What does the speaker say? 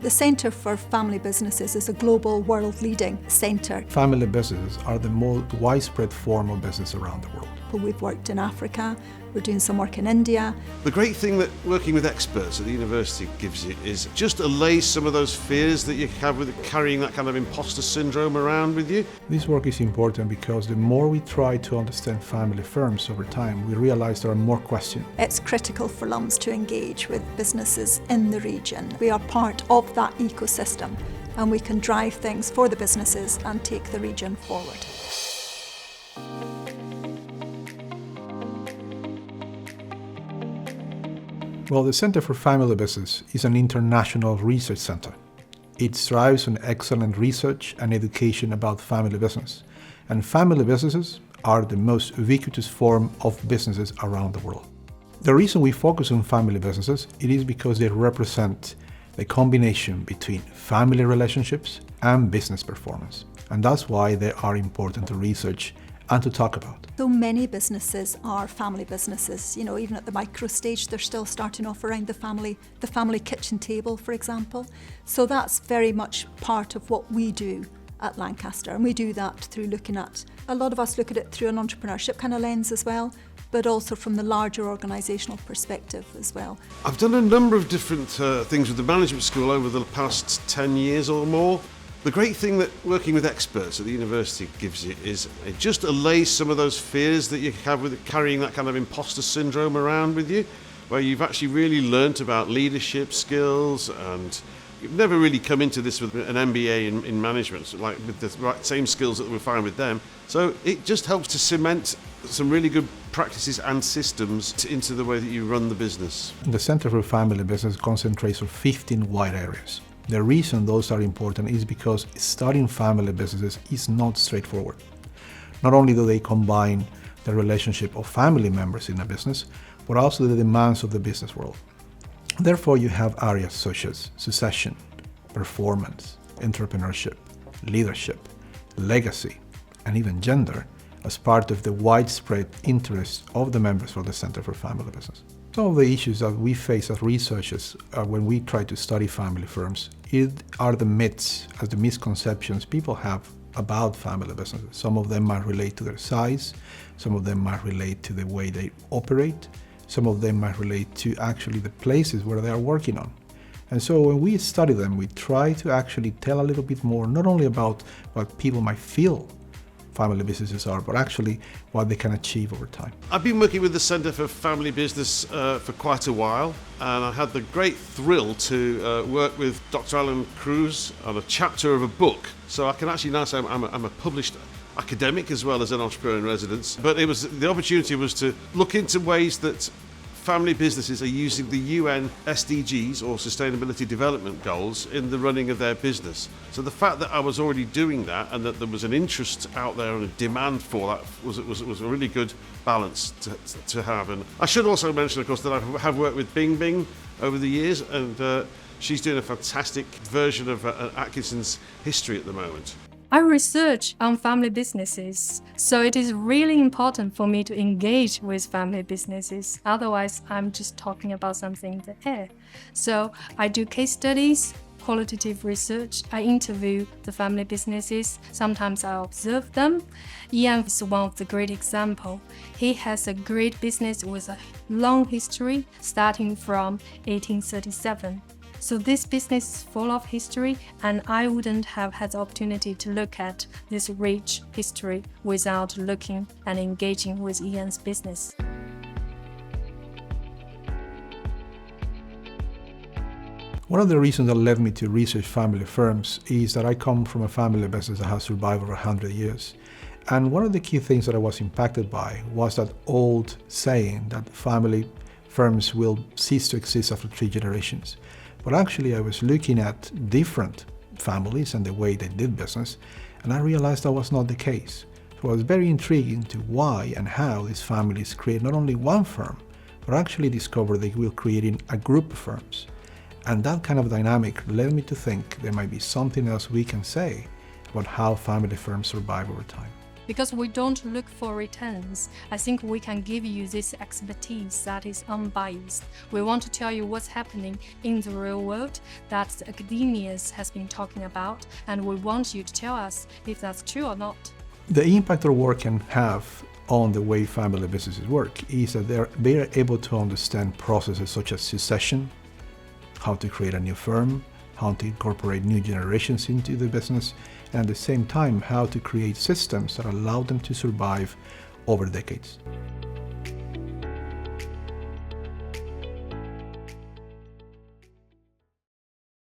The Centre for Family Businesses is a global, world-leading centre. Family businesses are the most widespread form of business around the world. We've worked in Africa, we're doing some work in India. The great thing that working with experts at the university gives you is just allay some of those fears that you have with carrying that kind of imposter syndrome around with you. This work is important because the more we try to understand family firms over time, we realize there are more questions. It's critical for LUMS to engage with businesses in the region. We are part of that ecosystem and we can drive things for the businesses and take the region forward. Well, the Centre for Family Business is an international research centre. It strives on excellent research and education about family business. And family businesses are the most ubiquitous form of businesses around the world. The reason we focus on family businesses, it is because they represent the combination between family relationships and business performance. And that's why they are important to research and to talk about. So many businesses are family businesses. You know, even at the micro stage, they're still starting off around the family kitchen table, for example. So that's very much part of what we do at Lancaster. And we do that through looking at, a lot of us look at it through an entrepreneurship kind of lens as well, but also from the larger organisational perspective as well. I've done a number of different things with the management school over the past 10 years or more. The great thing that working with experts at the university gives you is it just allays some of those fears that you have with carrying that kind of imposter syndrome around with you, where you've actually really learnt about leadership skills, and you've never really come into this with an MBA in management, like with the same skills that we find with them. So it just helps to cement some really good practices and systems into the way that you run the business. The Centre for Family Business concentrates on 15 wide areas. The reason those are important is because studying family businesses is not straightforward. Not only do they combine the relationship of family members in a business, but also the demands of the business world. Therefore, you have areas such as succession, performance, entrepreneurship, leadership, legacy, and even gender as part of the widespread interests of the members of the Centre for Family Business. Some of the issues that we face as researchers when we try to study family firms are the myths, as the misconceptions people have about family businesses. Some of them might relate to their size, some of them might relate to the way they operate, some of them might relate to actually the places where they are working on. And so when we study them, we try to actually tell a little bit more, not only about what people might feel family businesses are, but actually what they can achieve over time. I've been working with the Centre for Family Business for quite a while, and I had the great thrill to work with Dr. Alan Cruz on a chapter of a book. So I can actually now say I'm a published academic as well as an entrepreneur in residence. But the opportunity was to look into ways that family businesses are using the UN SDGs, or Sustainability Development Goals, in the running of their business. So the fact that I was already doing that and that there was an interest out there and a demand for that was a really good balance to have. And I should also mention, of course, that I have worked with Bing Bing over the years, and she's doing a fantastic version of Atkinson's history at the moment. I research on family businesses, so it is really important for me to engage with family businesses. Otherwise, I'm just talking about something in the air. So I do case studies, qualitative research. I interview the family businesses. Sometimes I observe them. Ian is one of the great examples. He has a great business with a long history, starting from 1837. So this business is full of history, and I wouldn't have had the opportunity to look at this rich history without looking and engaging with Ian's business. One of the reasons that led me to research family firms is that I come from a family business that has survived over 100 years. And one of the key things that I was impacted by was that old saying that family firms will cease to exist after 3 generations. But actually, I was looking at different families and the way they did business, and I realized that was not the case. So I was very intrigued into why and how these families create not only one firm, but actually discovered they will creating a group of firms. And that kind of dynamic led me to think there might be something else we can say about how family firms survive over time. Because we don't look for returns, I think we can give you this expertise that is unbiased. We want to tell you what's happening in the real world that the academia has been talking about, and we want you to tell us if that's true or not. The impact our work can have on the way family businesses work is that they are able to understand processes such as succession, how to create a new firm, how to incorporate new generations into the business, and at the same time how to create systems that allow them to survive over decades.